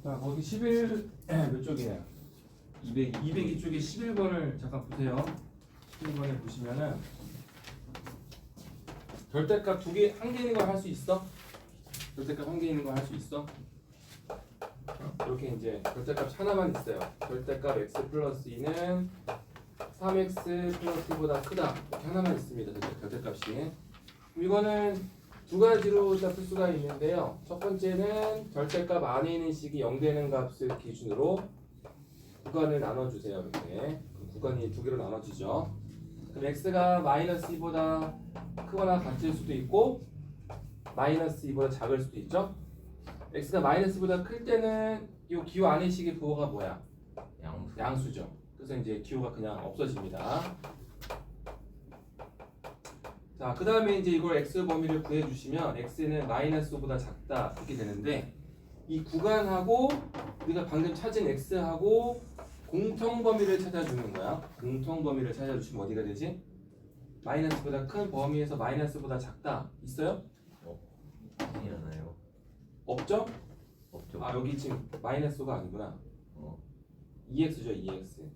자, 거기 11 몇 쪽이에요? 202쪽에 11번을 잠깐 보세요. 11번에 보시면은 절대값 한 개 있는 걸 할 수 있어? 절대값 한 개 있는 걸 할 수 있어? 이렇게 이제 절대값 하나만 있어요. 절대값 x 플러스 2는 3x 플러스 2보다 크다. 이렇게 하나만 있습니다. 절대값이. 이거는 두 가지로 풀 수가 있는데요. 첫 번째는 절대값 안에 있는 식이 0 되는 값을 기준으로 구간을 나눠주세요. 이렇게 구간이 두 개로 나눠지죠. 그럼 x가 마이너스 2보다 크거나 같을 수도 있고 마이너스 2보다 작을 수도 있죠. x가 마이너스 2보다 클 때는 이 기호 안의 식의 부호가 뭐야? 양수죠. 그래서 이제 기호가 그냥 없어집니다. 자, 그 다음에 이제 이걸 x 범위를 구해주시면 x는 마이너스 5보다 작다 이렇게 되는데 이 구간하고 우리가 방금 찾은 x하고 공통 범위를 찾아주는 거야. 공통 범위를 찾아주시면 어디가 되지? 마이너스보다 큰 범위에서 마이너스보다 작다 있어요? 아니잖아요. 없죠? 없죠. 아, 여기 지금 마이너스가 아니구나. 2x죠, 2x.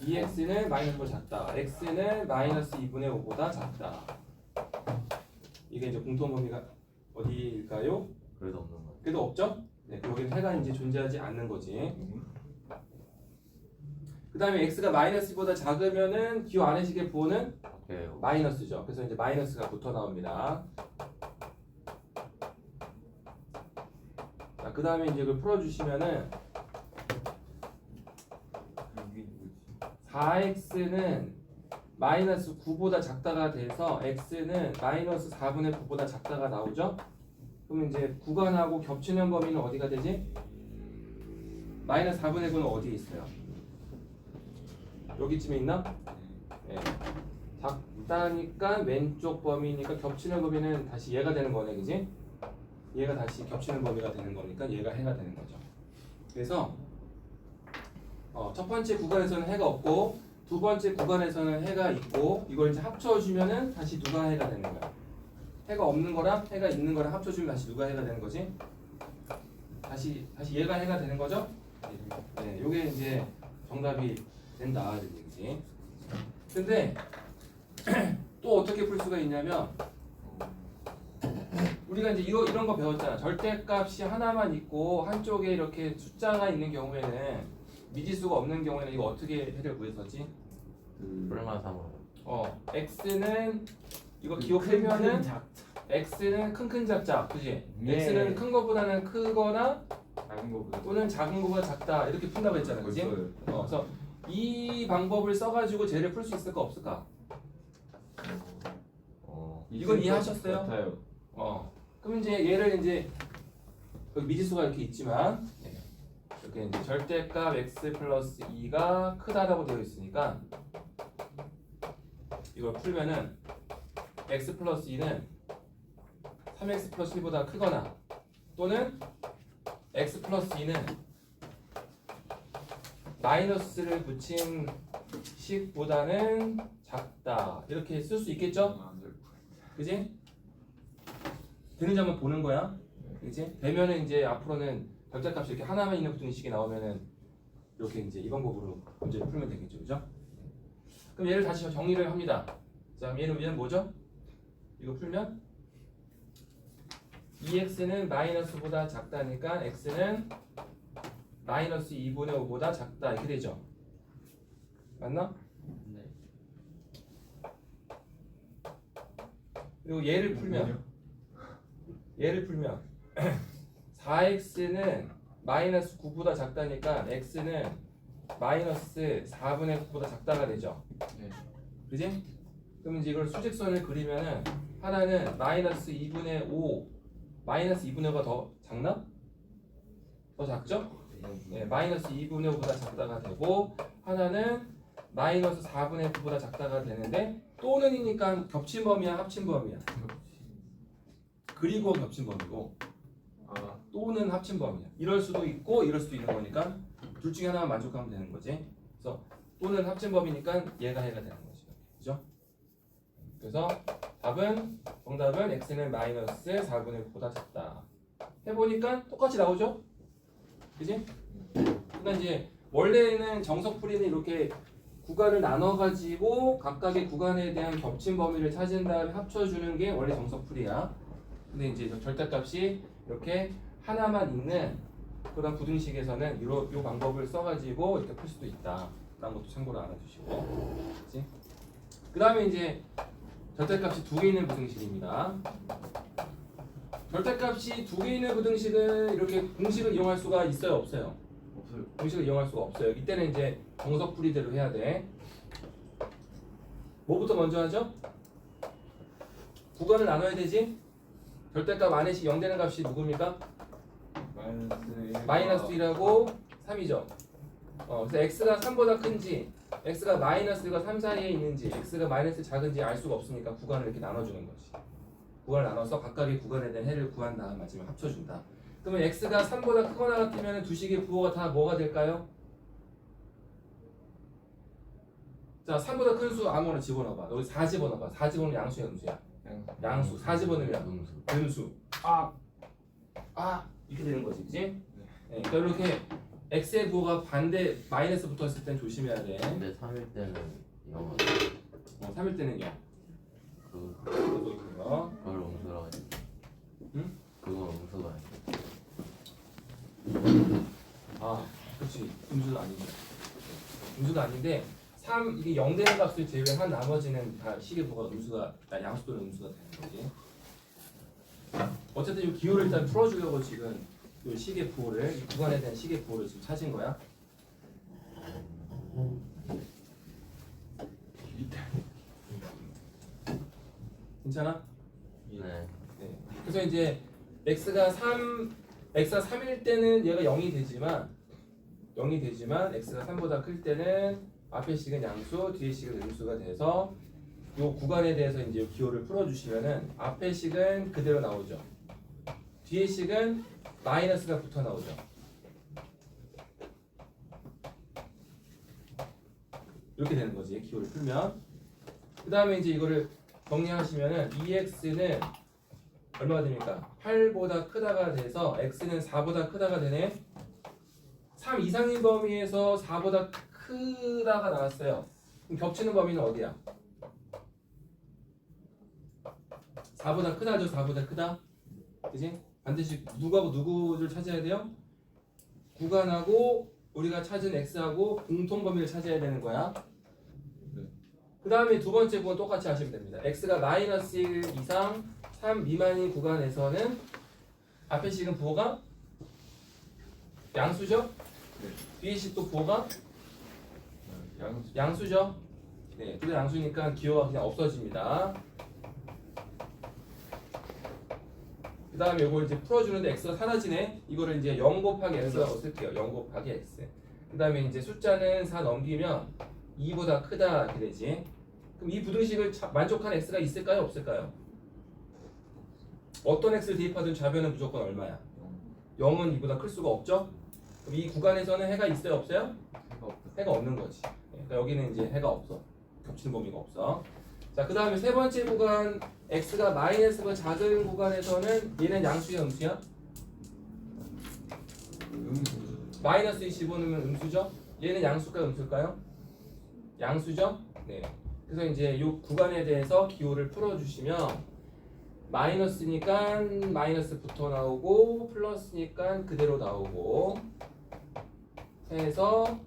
2x는 마이너스보다 작다. x는 마이너스 2분의 5보다 작다. 이게 이제 공통 범위가 어디일까요? 그래도 없는 거. 그래도 없죠? 네, 여기는 해가 이제 존재하지 않는 거지. 그 다음에 x가 마이너스보다 작으면은 기호 안의 식의 부호는 바뀌어요. 마이너스죠. 그래서 이제 마이너스가 붙어 나옵니다. 자, 그 다음에 이제 이걸 풀어주시면은 4x는 마이너스 9보다 작다가 돼서 x는 마이너스 4분의 9보다 작다가 나오죠. 그러면 이제 구간하고 겹치는 범위는 어디가 되지? 마이너스 4분의 9는 어디에 있어요? 여기쯤에 있나? 네. 작다니까 왼쪽 범위니까 겹치는 범위는 다시 얘가 되는 거네, 그지? 얘가 다시 겹치는 범위가 되는 거니까 얘가 해가 되는 거죠. 그래서 첫 번째 구간에서는 해가 없고 두 번째 구간에서는 해가 있고 이걸 이제 합쳐주면은 다시 누가 해가 되는 거야? 해가 없는 거랑 해가 있는 거랑 합쳐주면 다시 누가 해가 되는 거지? 다시 얘가 해가 되는 거죠? 네, 요게 이제 정답이 된다 이런 얘기지. 근데 또 어떻게 풀 수가 있냐면 우리가 이제 이런 거 배웠잖아. 절대값이 하나만 있고 한쪽에 이렇게 숫자가 있는 경우에는 미지수가 없는 경우에는 이거 어떻게 해를 구했었지? 얼마 삼으로? x는 이거 기억하면은 x는 큰 작자, 그지? 네. x는 큰 거보다는 크거나 작은 거보다 또는 작은 거보다 작다 이렇게 푼다고 했잖아, 그지? 그래서 이 방법을 써가지고 쟤를 풀 수 있을까 없을까? 이건 이해하셨어요? 같아요. 그럼 이제 얘를 이제 여기 미지수가 이렇게 있지만 이렇게 이제 절대값 x 플러스 2가 크다라고 되어 있으니까 이걸 풀면은 x 플러스 2는 3x 플러스 1보다 크거나 또는 x 플러스 2는 마이너스를 붙인 식보다는 작다 이렇게 쓸 수 있겠죠? 그지? 되는지 한번 보는 거야. 그지? 되면은 이제 앞으로는 절대값이 이렇게 하나만 있는 붙은 식이 나오면은 이렇게 이제 이 방법으로 문제를 풀면 되겠죠, 그죠? 그럼 얘를 다시 정리를 합니다. 자, 그럼 얘는 뭐죠? 이거 풀면 2x는 마이너스보다 작다니까 x는 마이너스 2분의 5보다 작다 이렇게 되죠. 맞나? 네. 그리고 얘를 풀면 4x는 마이너스 9보다 작다니까 x는 마이너스 4분의 9보다 작다가 되죠. 네. 그지? 그럼 이제 이걸 수직선을 그리면은 하나는 마이너스 2분의 5 마이너스 2분의 5가 더 작나? 더 작죠? 네, 마이너스 2분의 5보다 작다가 되고 하나는 마이너스 4분의 9보다 작다가 되는데 또는이니까 겹친 범위야 합친 범위야? 그리고 겹친 범위고 또는 합친 범위야. 이럴 수도 있고 이럴 수도 있는 거니까 둘 중에 하나만 만족하면 되는 거지. 그래서 또는 합친 범위니까 얘가 해가 되는 거지. 그죠? 그래서 정답은 x는 마이너스 4분의 9보다 작다. 해보니까 똑같이 나오죠? 그지? 그러니까 이제 원래는 정석풀이는 이렇게 구간을 나눠가지고 각각의 구간에 대한 겹친 범위를 찾은 다음에 합쳐주는 게 원래 정석풀이야. 근데 이제 저 절대값이 이렇게 하나만 있는 그런 부등식에서는 이 방법을 써가지고 이렇게 풀 수도 있다. 라는 것도 참고로 알아두시고. 그치? 그 다음에 이제 절대값이 두 개 있는 부등식입니다. 절대값이 두 개 있는 부등식은 이렇게 공식을 이용할 수가 있어요? 없어요? 없어요. 공식을 이용할 수가 없어요. 이때는 이제 정석풀이대로 해야 돼. 뭐부터 먼저 하죠? 구간을 나눠야 되지? 절대값 안에 0 되는 값이 누굽니까? 마이너스 1하고 3이죠. 그래서 x가 3보다 큰지 x가 마이너스 1과 3 사이에 있는지 x가 마이너스 작은지 알 수가 없으니까 구간을 이렇게 나눠주는 거지. 구간을 나눠서 각각의 구간에 대한 해를 구한 다음 마지막에 합쳐준다. 그러면 x가 3보다 크거나 같으면 두 식의 부호가 다 뭐가 될까요? 자, 3보다 큰 수 아무거나 집어넣어봐. 여기 4 집어넣어봐. 4 집어넣으면 양수야, 음수야? 양수. 4 집어넣으면 음수. 이렇게 되는 거지, 그치? 네, 그러니까 이렇게 x의 부호가 반대 마이너스 붙었을 땐 조심해야 돼. 근데 3일 때는 영어 3일 때는 0. 그걸 그거. 음수라고 했지. 응? 그건 음수가 아니야. 그렇지. 음수는 아니지. 음수가 아닌데 3 이게 0 되는 값을 제외한 나머지는 다 식의 부호가 음수가 양수 또는 음수가 되는 거지. 어쨌든 이 기호를 일단 풀어주려고 지금 이 식의 부호를 이 구간에 대한 식의 부호를 지금 찾은 거야. 괜찮아? 네. 네. 그래서 이제 x가 3일 때는 얘가 0이 되지만 x가 3보다 클 때는 앞의 식은 양수, 뒤의 식은 음수가 돼서 이 구간에 대해서 이제 기호를 풀어주시면은 앞의 식은 그대로 나오죠. 뒤의 식은 마이너스가 붙어 나오죠. 이렇게 되는 거지. 기호를 풀면. 그 다음에 이제 이거를 정리하시면은 2x는 얼마가 됩니까? 8보다 크다가 돼서 x는 4보다 크다가 되네. 3 이상인 범위에서 4보다 크다가 나왔어요. 그럼 겹치는 범위는 어디야? 4보다 크다죠. 4보다 크다. 그지? 반드시 누구하고 누구를 찾아야 돼요? 구간하고 우리가 찾은 x하고 공통 범위를 찾아야 되는 거야. 그 다음에 두 번째 부분 똑같이 하시면 됩니다. x가 마이너스 1 이상 3 미만인 구간에서는 앞의 식은 부호가 양수죠? 뒤의 식도 부호가 양수죠? 네, 둘 다 양수니까 기호가 그냥 없어집니다. 그 다음에 이걸 이제 풀어주는데 x가 사라지네. 이거를 이제 0 곱하기 x라고 쓸게요. 0 곱하기 x. 그 다음에 이제 숫자는 4 넘기면 2보다 크다 이렇게 되지. 그럼 이 부등식을 만족한 x가 있을까요? 없을까요? 어떤 x를 대입하든 좌변은 무조건 얼마야? 0은 2보다 클 수가 없죠? 그럼 이 구간에서는 해가 있어요? 없어요? 해가 없는 거지. 그러니까 여기는 이제 해가 없어. 겹치는 범위가 없어. 자, 그 다음에 세 번째 구간 x가 마이너스가 작은 구간에서는 얘는 양수야 음수야? 마이너스 2 집어넣으면 음수죠? 얘는 양수일까요 음수일까요? 양수죠? 네. 그래서 이제 이 구간에 대해서 기호를 풀어주시면 마이너스니까 마이너스 붙어 나오고 플러스니까 그대로 나오고 해서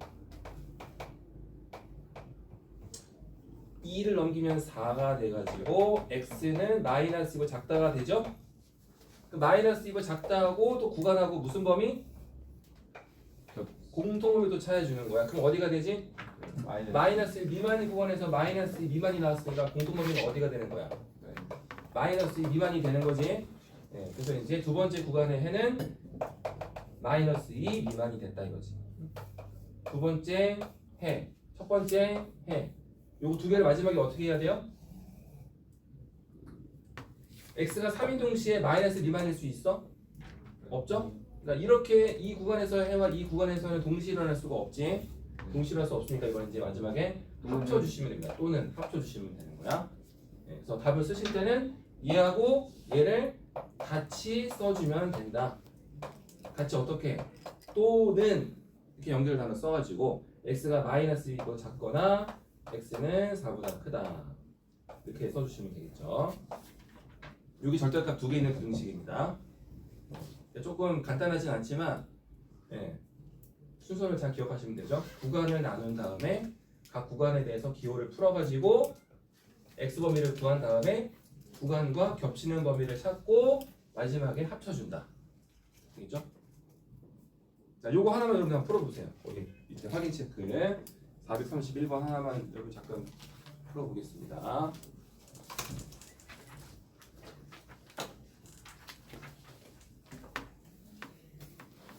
2를 넘기면 4가 돼가지고 x는 마이너스 2고 작다가 되죠? 그 마이너스 2고 작다하고 또 구간하고 무슨 범위? 공통범위도 찾아주는 거야. 그럼 어디가 되지? 마이너스 1 미만인 구간에서 마이너스 2 미만이 나왔으니까 공통범위는 어디가 되는 거야? 마이너스 2 미만이 되는 거지. 네, 그래서 이제 두 번째 구간의 해는 마이너스 2 미만이 됐다 이거지. 두 번째 해, 첫 번째 해. 요거 두 개를 마지막에 어떻게 해야 돼요? x가 3인 동시에 마이너스 미만일 수 있어? 없죠? 그러니까 이렇게 이 구간에서 해와 이 구간에서는 동시에 일어날 수가 없지. 동시에 일어날 수 없으니까 이건 이제 마지막에 합쳐주시면 됩니다. 또는 합쳐주시면 되는 거야. 네, 그래서 답을 쓰실 때는 얘하고 얘를 같이 써주면 된다. 같이 어떻게? 또는 이렇게 연결 단어 써가지고 x가 마이너스 1보다 작거나 x는 4보다 크다 이렇게 써주시면 되겠죠. 여기 절대값 두 개 있는 공식입니다. 조금 간단하진 않지만 예, 순서를 잘 기억하시면 되죠. 구간을 나눈 다음에 각 구간에 대해서 기호를 풀어가지고 x 범위를 구한 다음에 구간과 겹치는 범위를 찾고 마지막에 합쳐준다. 되겠죠? 자, 요거 하나만 여러분 그냥 풀어보세요. 거기 밑에 확인 체크 431번 하나만 여러분 잠깐 풀어보겠습니다.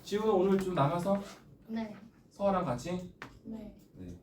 지훈 오늘 좀 남아서 네. 서아랑 같이 네. 네.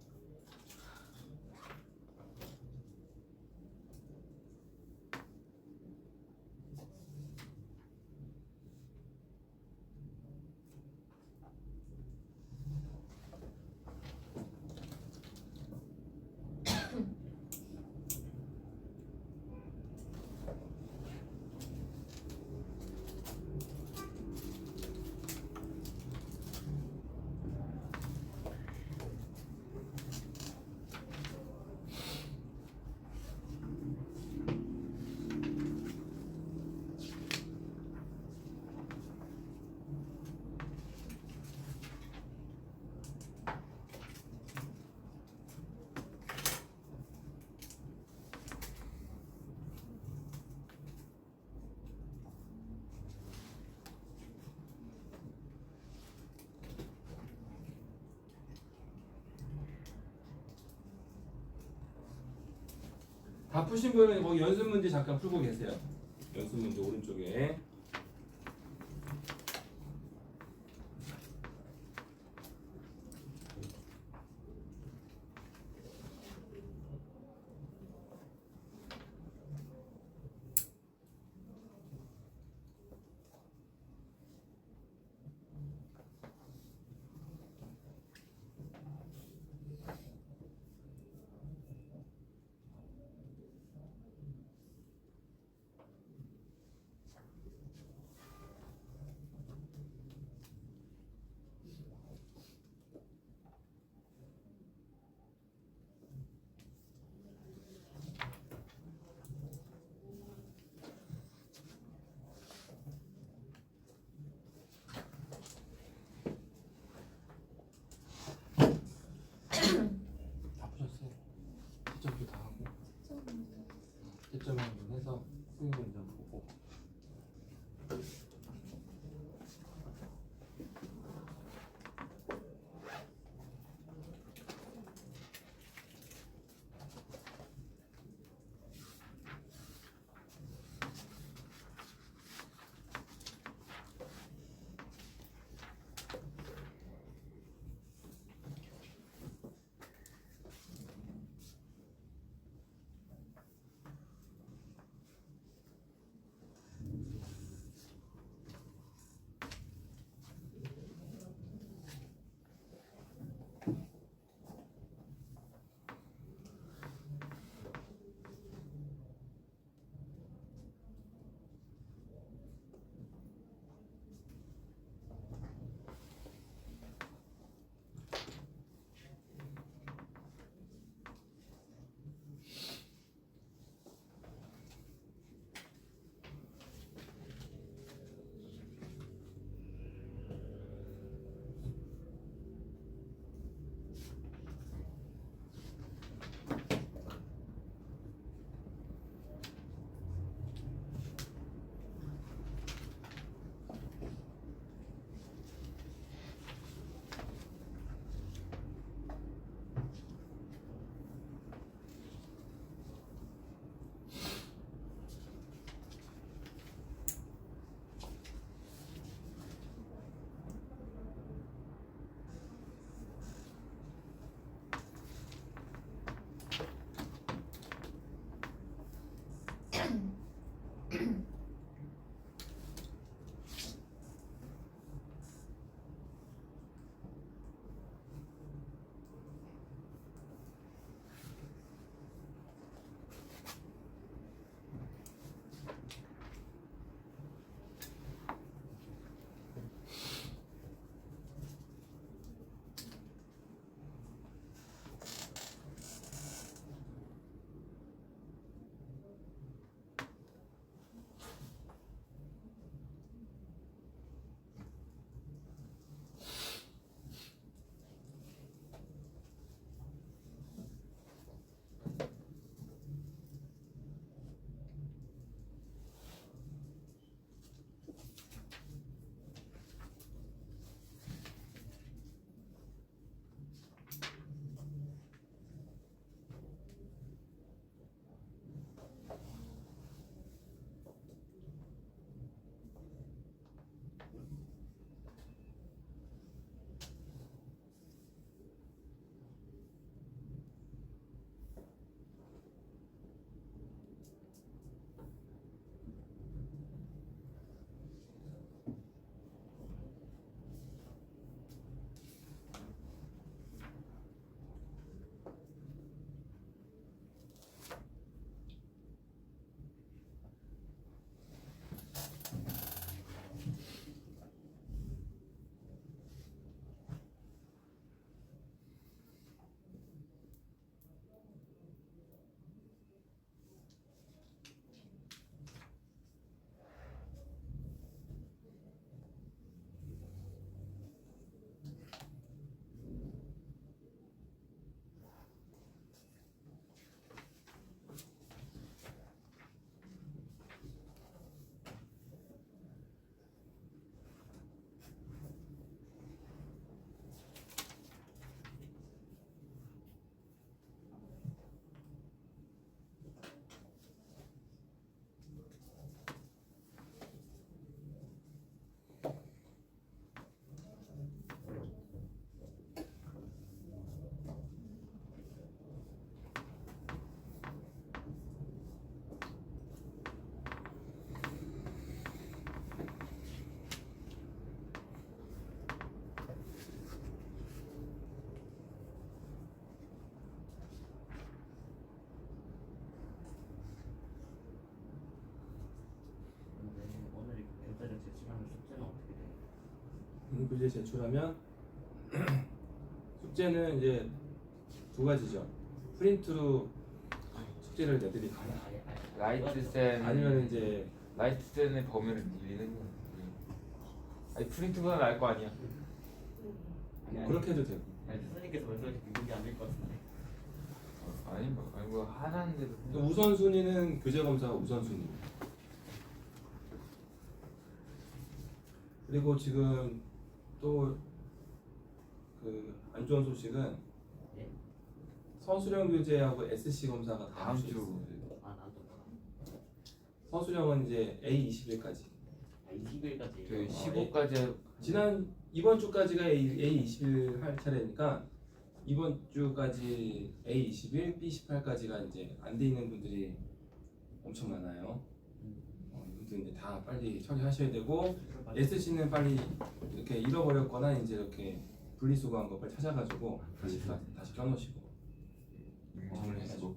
다 푸신 분은 거기 연습 문제 잠깐 풀고 계세요. 연습 문제 오른쪽에. 문제 제출하면 숙제는 이제 두 가지죠. 프린트로 숙제를 내드리거나 라이트센 아니면 이제 라이트센의 범위를 늘리는 거. 아니 프린트보다 나을 거 아니야. 뭐 그렇게 해도 되고. 아니, 선생님께서 말씀하신 미국이 안 될 것 같은데. 아니 뭐 하나인데도 우선순위는 교재 검사가 우선순위입니다. 그리고 지금 또 그 안 좋은 소식은 예? 서술형 교재하고 SC 검사가 다음 다음 주에 주 있어요. 아, 나도. 서술형은 이제 A21까지. 아, 20일까지. 저희 15까지 지난 이번 주까지가 A21 할 차례니까 이번 주까지 A21, B18까지가 이제 안 돼 있는 분들이 엄청 많아요. 이분들 이제 다 빨리 처리하셔야 되고 SC는 빨리 이렇게 잃어버렸거나 이제 이렇게 분리수거한 거 빨리 찾아가지고 다시 껴놓으시고 정리를 해가지고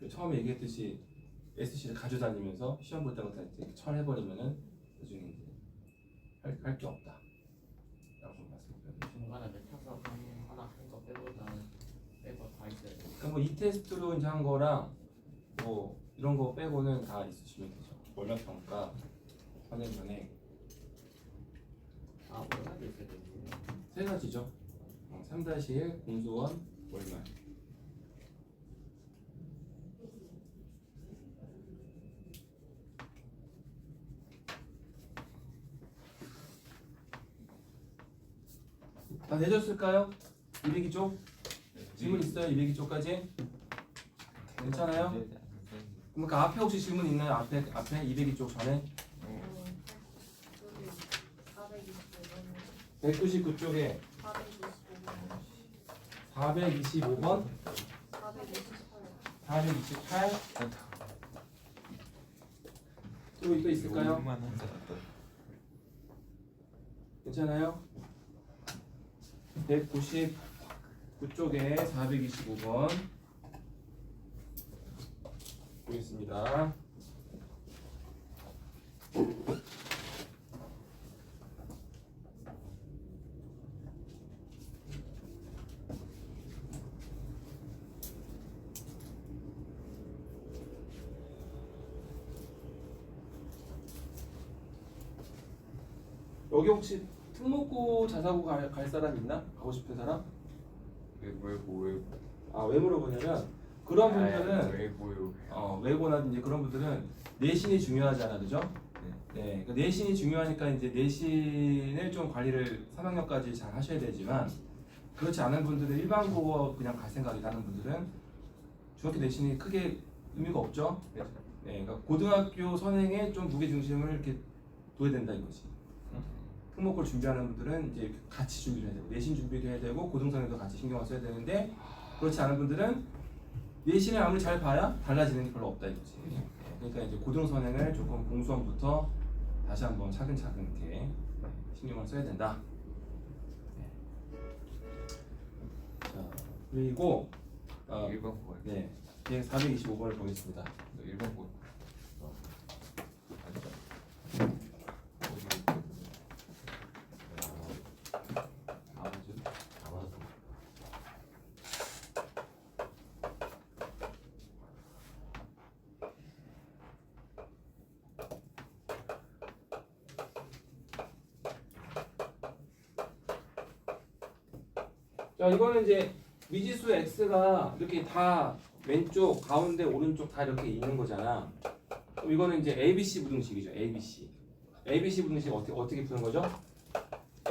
처음에 얘기했듯이 SC를 가져다니면서 시험 볼 때마다 이렇게 처리해버리면은 나중에 이제 할 게 없다 라고 말씀드려요. 중간에 맺혀서 하나 한 거 빼고 다 있어야 돼. 그러니까 뭐 이 테스트로 이제 한 거랑 뭐 이런 거 빼고는 다 있으시면 되죠. 월말 평가, 선행면에 아, 월말도 있어야 되는데. 세 가지죠. 3-1 공소원 월말. 다 되셨을까요? 202쪽? 질문 있어요? 202쪽까지? 괜찮아요? 그럼 그 앞에 혹시 질문 있나요? 앞에 202쪽 전에? 199쪽에 425번, 428. 또 있을까요? 괜찮아요? 199쪽에 425번 보겠습니다. 여기 혹시 특목고 자사고 갈 사람 있나? 가고 싶은 사람? 왜 아, 왜 물어보냐면 그런 분들은 왜 뭐요? 외고나 이제 그런 분들은 내신이 중요하잖아, 그죠? 네, 그러니까 내신이 중요하니까 이제 내신을 좀 관리를 3학년까지 잘 하셔야 되지만 그렇지 않은 분들은 일반고어 그냥 갈 생각이 나는 분들은 중학교 내신이 크게 의미가 없죠. 네, 그러니까 고등학교 선행에 좀 무게 중심을 이렇게 둬야 된다 이거지. 특목고를 준비하는 분들은 이제 같이 준비를 해야 되고 내신 준비도 해야 되고 고등선행도 같이 신경을 써야 되는데 그렇지 않은 분들은 내신을 아무리 잘 봐야 달라지는 게 별로 없다 이거지. 그러니까 이제 고등선행을 조금 공수원부터 다시 한번 차근차근 이렇게 신경을 써야 된다. 자, 그리고 1번 거. 네, 425번을 보겠습니다. 1번 거. 자, 이거는 이제 미지수 x가 이렇게 다 왼쪽, 가운데, 오른쪽 다 이렇게 있는 거잖아. 그럼 이거는 이제 ABC 부등식이죠. ABC. ABC 부등식 어떻게 푸는 거죠?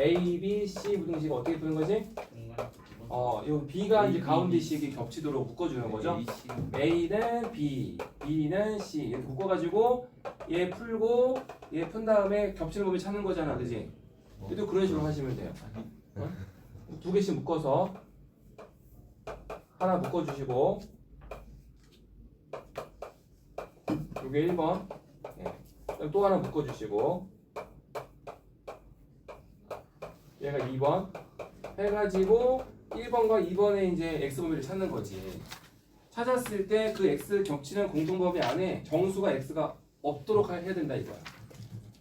ABC 부등식 어떻게 푸는 거지? 이 B가 이제 가운데 식이 겹치도록 묶어주는 거죠. A는 B, B는 C 이렇게 묶어가지고 얘 풀고 얘 푼 다음에 겹치는 범위 찾는 거잖아, 그지? 얘도 그런 식으로 하시면 돼요. 두 개씩 묶어서 하나 묶어주시고 이게 1번 또 하나 묶어주시고 얘가 2번 해가지고 1번과 2번에 이제 x 범위를 찾는 거지. 찾았을 때 그 x 겹치는 공통범위 안에 정수가 x가 없도록 해야 된다 이거야.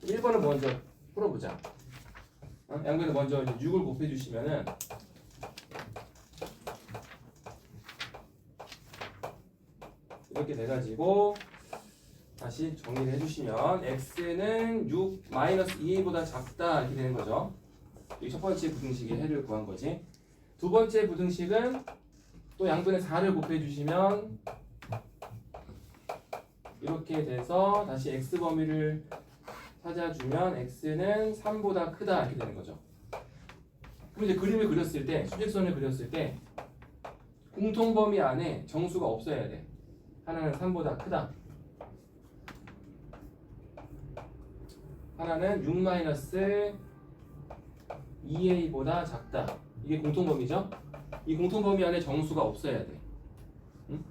1번은 먼저 풀어보자. 양변에 먼저 이제 6을 곱해주시면은 이렇게 돼가지고 다시 정리를 해주시면 x는 6 마이너스 2a보다 작다 이렇게 되는 거죠. 이 첫 번째 부등식의 해를 구한 거지. 두 번째 부등식은 또 양변에 4를 곱해주시면 이렇게 돼서 다시 x 범위를 찾아주면 x는 3보다 크다 이렇게 되는 거죠. 그럼 이제 그림을 그렸을 때 수직선을 그렸을 때 공통 범위 안에 정수가 없어야 돼. 하나는 3보다 크다. 하나는 6 마이너스 2a보다 작다. 이게 공통 범위죠? 이 공통 범위 안에 정수가 없어야 돼. 응?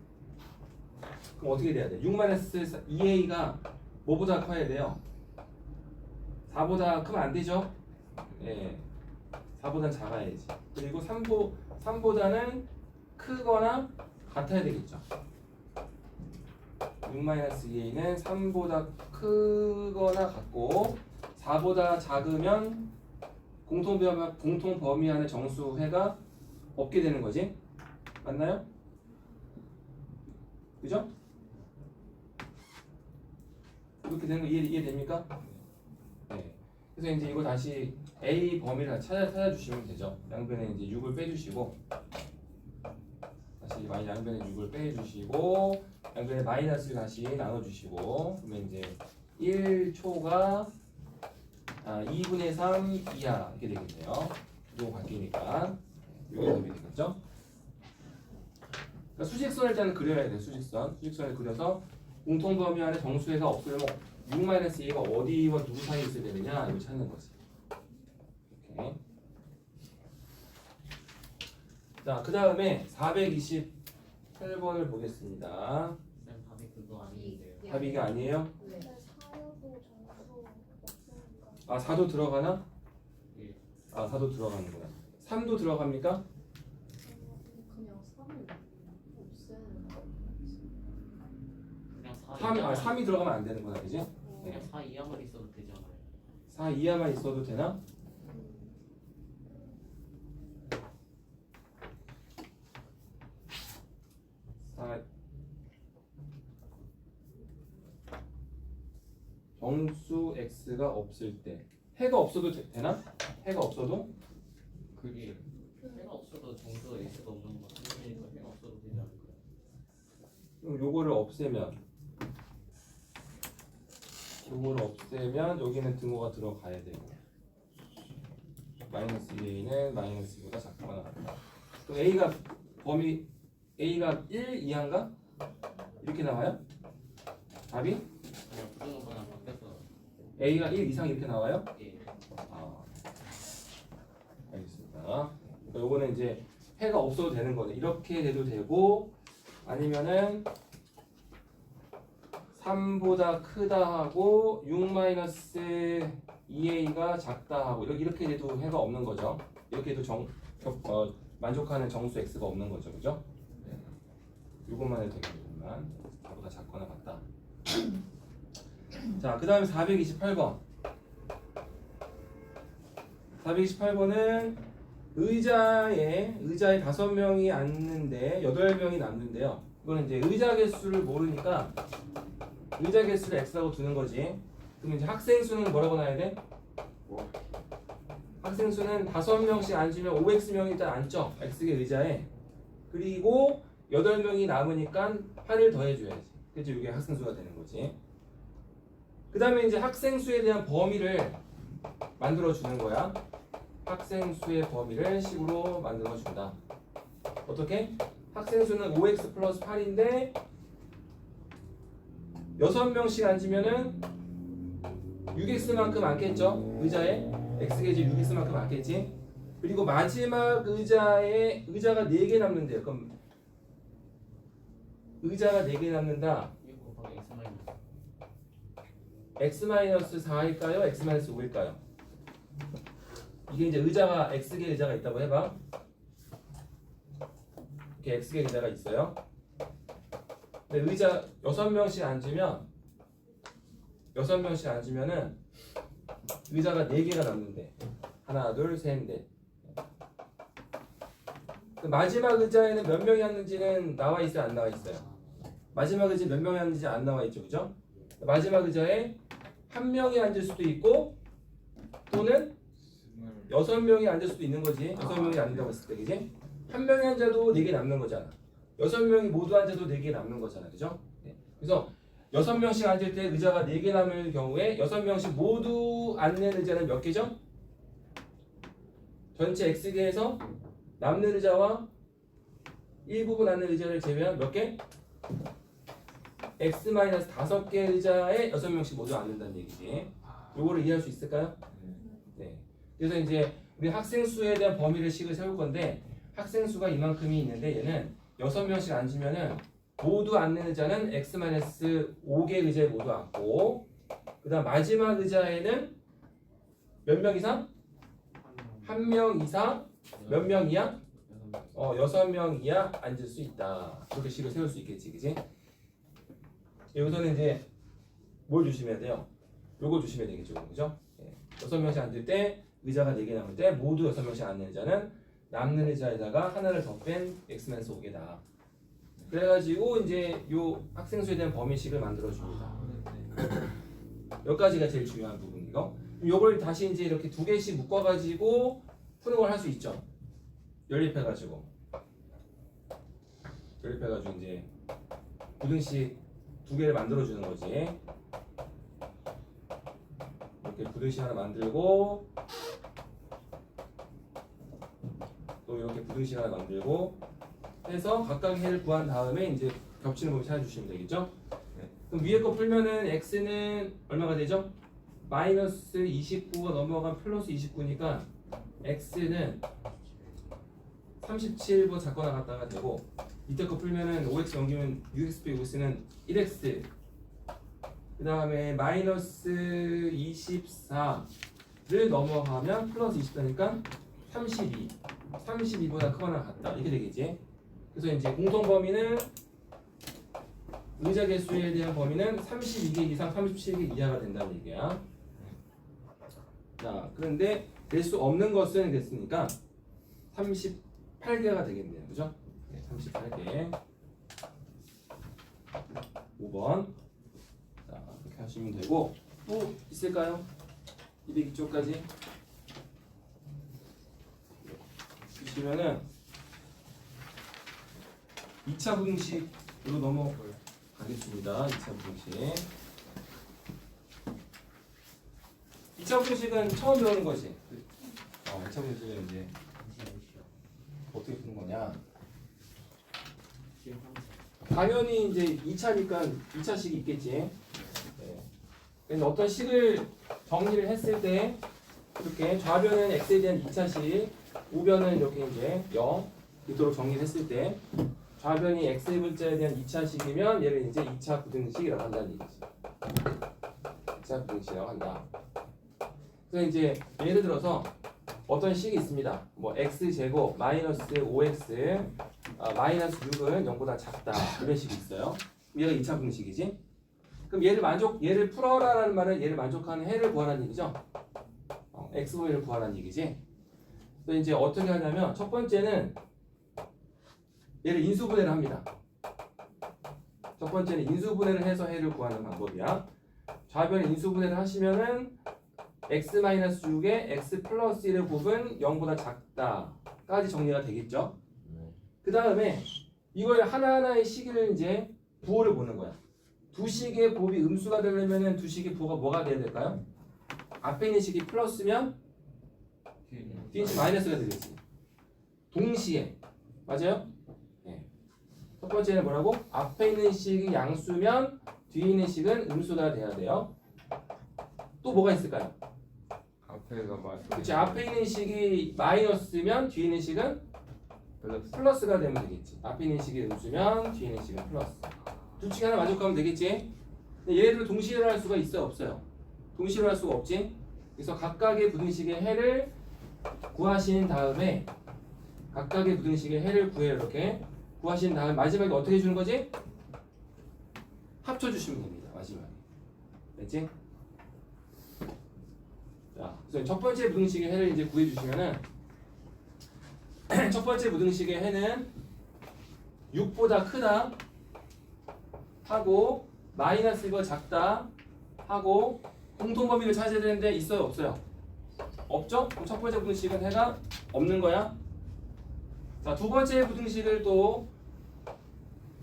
그럼 어떻게 돼야 돼? 6 마이너스 2a가 뭐보다 커야 돼요? 4보다 크면 안 되죠? 예. 4보다는 작아야지. 그리고 3보다는 크거나 같아야 되겠죠. 6-2a는 3보다 크거나 같고 4보다 작으면 공통 범위 안에 정수회가 없게 되는 거지. 맞나요? 그죠? 이렇게 되는 거 이해됩니까? 네. 그래서 이제 이거 다시 A 범위를 찾아주시면 되죠. 양변에 이제 6을 빼주시고 다시 양변에 6을 빼주시고 양변에 마이너스를 다시 나눠주시고 그러면 이제 1초가 2분의 3 이하 이렇게 되겠네요. 이거 바뀌니까 이게 답이 되겠죠? 그러니까 수직선을 일단 그려야 돼요. 수직선을 그려서 공통 범위 안에 정수회가 없으면 6-2가 어디와 누구 사이에 있어야 되느냐 이걸 찾는 거지. 이렇게. 자, 그 다음에 428번을 보겠습니다. 쌤 답이 그거 아닌데요. 답이 이게 아니에요? 네. 사여도 정수 없으니까. 아, 4도 들어가나? 예. 아, 4도 들어가는구나. 3도 들어갑니까? 그냥 3을 없애는 거. 그냥 3이 들어가면 안 되는구나, 그지? 그냥 4 이하만 있어도 되잖아요. 4 이하만 있어도 되나? 정수 x가 없을 때 해가 없어도 되나? 해가 없어도? 그게 해가 없어도 정수가 X가 없는 거 같으니까 해가 없어도 되지 않을까요? 그럼 요거를 없애면 여기는 등호가 들어가야 되고 마이너스 2a는 마이너스보다 작거나 같다. 그럼 a가 1 이하인가? 이렇게 나와요? 답이? 그냥 부등호가 바뀌어서 a가 1 이상 이렇게 나와요? 예. 아, 알겠습니다. 그러니까 요거는 이제 해가 없어도 되는 거네. 이렇게 돼도 되고 아니면은 3보다 크다 하고 6-2a가 작다 하고 이렇게 돼도 해가 없는 거죠. 이렇게 해도 만족하는 정수 x가 없는 거죠. 그죠? 네. 요것만 해도 되겠지만 4보다 작거나 같다. 자, 그 다음에 428번. 428번은 의자에 5명이 앉는데 8명이 남는데요. 이거는 이제 의자 개수를 모르니까 의자 개수를 x라고 두는 거지. 그럼 이제 학생 수는 뭐라고 놔야 돼? 학생 수는 5명씩 앉으면 5x명이 일단 앉죠. x개 의자에. 그리고 8명이 남으니까 8을 더해줘야지. 그치? 이게 학생 수가 되는 거지. 그 다음에 이제 학생 수에 대한 범위를 만들어 주는 거야. 학생 수의 범위를 식으로 만들어 준다. 어떻게? 학생 수는 5x 플러스 8인데 6명씩 앉으면은 6x만큼 앉겠죠? 의자에 x개지 6x만큼 앉겠지? 그리고 마지막 의자에 의자가 4개 남는데요. 그럼 의자가 4개 남는다. 1 곱하기 x X 마이너스 마이너스 4일까요? x 마이너스 5일까요? 이게 이제 의자가 x개 의자가 있다고 해봐. 이렇게 x개 의자가 있어요. 근데 의자 6명씩 앉으면은 의자가 4개가 남는데 하나 둘 셋 넷. 그 마지막 의자에는 몇 명이 앉는지는 나와 있어요 안 나와 있어요? 마지막 의자 몇 명이 앉는지 안 나와 있죠 그죠? 마지막 의자에 한 명이 앉을 수도 있고 또는 6명이 앉을 수도 있는 거지. 6명이 앉는다고 했을 때 그지? 한 명이 앉아도 4개 남는 거잖아. 6명이 모두 앉아도 4개 남는 거잖아 그죠? 네. 그래서 6명씩 앉을 때 의자가 4개 남을 경우에 6명씩 모두 앉는 의자는 몇 개죠? 전체 X개에서 남는 의자와 일부분 앉는 의자를 제외한 몇 개? X-5개 의자에 6명씩 모두 앉는다는 얘기지. 요거를 이해할 수 있을까요? 네. 그래서 이제 우리 학생 수에 대한 범위를 식을 세울 건데 학생 수가 이만큼이 있는데 얘는 6명씩 앉으면은 모두 앉는 의자는 X-5개 의자에 모두 앉고 그다음 마지막 의자에는 몇 명 이상? 한 명 이상 몇 명 이하? 6명 이하 앉을 수 있다. 그렇게 식을 세울 수 있겠지, 그지? 여기서는 이제 뭘 조심해야 돼요? 요거 조심해야 되겠죠, 그죠? 6명씩 앉을 때 의자가 4개 남을 때 모두 6명씩 앉는 의자는 남는 의자에다가 하나를 더 뺀 X-5개다. 그래가지고 이제 요 학생 수에 대한 범위식을 만들어 줍니다. 여기까지가 제일 중요한 부분이고 요걸 다시 이제 이렇게 2개씩 묶어가지고 푸는 걸 할 수 있죠. 연립해가지고 이제 부등식 2개를 만들어 주는 거지. 이렇게 부등식 하나 만들고 또 이렇게 부등식 하나 만들고 해서 각각 해를 구한 다음에 이제 겹치는 범위 찾아주시면 되겠죠. 그럼 위에 거 풀면은 x는 얼마가 되죠? 마이너스 29가 넘어간 플러스 29니까 x는 37보 작거나 같다가 되고 밑에 거 풀면은 5x 넘기면 6x 빼기 5x는 1x 그 다음에 마이너스 24를 넘어가면 플러스 24니까 32보다 크거나 같다 이렇게 되겠지. 그래서 이제 공통 범위는 의자 개수에 대한 범위는 32개 이상 37개 이하가 된다는 얘기야. 자, 그런데 될 수 없는 것은 됐으니까 38개가 되겠네요. 그죠? 네, 38개. 5번. 자, 이렇게 하시면 되고 또 있을까요? 202쪽까지 주시면은 2차 부등식으로 넘어가겠습니다. 2차 부등식. 2차 부등식은 처음 배우는 거지. 2차 부등식은 이제 어떻게 푸는 거냐? 당연히 이제 2차니까 2차식이 있겠지. 네. 근데 어떤 식을 정리를 했을 때 이렇게 좌변은 x에 대한 2차식, 우변은 이렇게 이제 0 이토록 정리를 했을 때 좌변이 x의 분자에 대한 2차식이면 얘를 이제 2차 부등식이라고 한다는 얘기지. 2차 부등식이라고 한다. 그래서 이제 예를 들어서 어떤 식이 있습니다. 뭐 x제곱 마이너스 5x 마이너스 6은 0보다 작다 이런 식이 있어요. 얘가 2차 부등식이지. 그럼 얘를 풀어라라는 말은 얘를 만족하는 해를 구하라는 얘기죠. x분위를 구하라는 얘기지. 그래서 이제 어떻게 하냐면 첫 번째는 얘를 인수분해를 합니다. 첫 번째는 인수분해를 해서 해를 구하는 방법이야. 좌변에 인수분해를 하시면은 x-6에 x 플러스 1의 곱은 0보다 작다까지 정리가 되겠죠. 그 다음에 이걸 하나하나의 식을 이제 부호를 보는 거야. 두 식의 곱이 음수가 되려면은 두 식의 부호가 뭐가 돼야 될까요? 앞에 있는 식이 플러스면 뒤에 있는 식이 마이너스가 되겠지. 동시에 맞아요? 네. 첫 번째는 뭐라고? 앞에 있는 식이 양수면 뒤에 있는 식은 음수가 돼야 돼요. 또 뭐가 있을까요? 앞에가 맞. 그치, 앞에 있는 식이 마이너스면 뒤에 있는 식은 플러스가 되면 되겠지. 앞에 있는 식이 음수면 뒤에 있는 식은 플러스. 둘 중에 하나 만족하면 되겠지. 근데 얘네들을 동시에로 할 수가 있어요, 없어요? 동시에로 할 수가 없지. 그래서 각각의 부등식의 해를 구하신 다음에 각각의 부등식의 해를 구해요. 이렇게 구하신 다음에 마지막에 어떻게 해주는 거지? 합쳐주시면 됩니다. 마지막에. 됐지? 자, 자, 그래서 첫 번째 부등식의 해를 이제 구해 주시면은 첫 번째 부등식의 해는 6보다 크다 하고 마이너스 1보다 작다 하고 공통 범위를 찾아야 되는데 있어요 없어요? 없죠? 그럼 첫 번째 부등식은 해가 없는 거야. 자, 두 번째 부등식을 또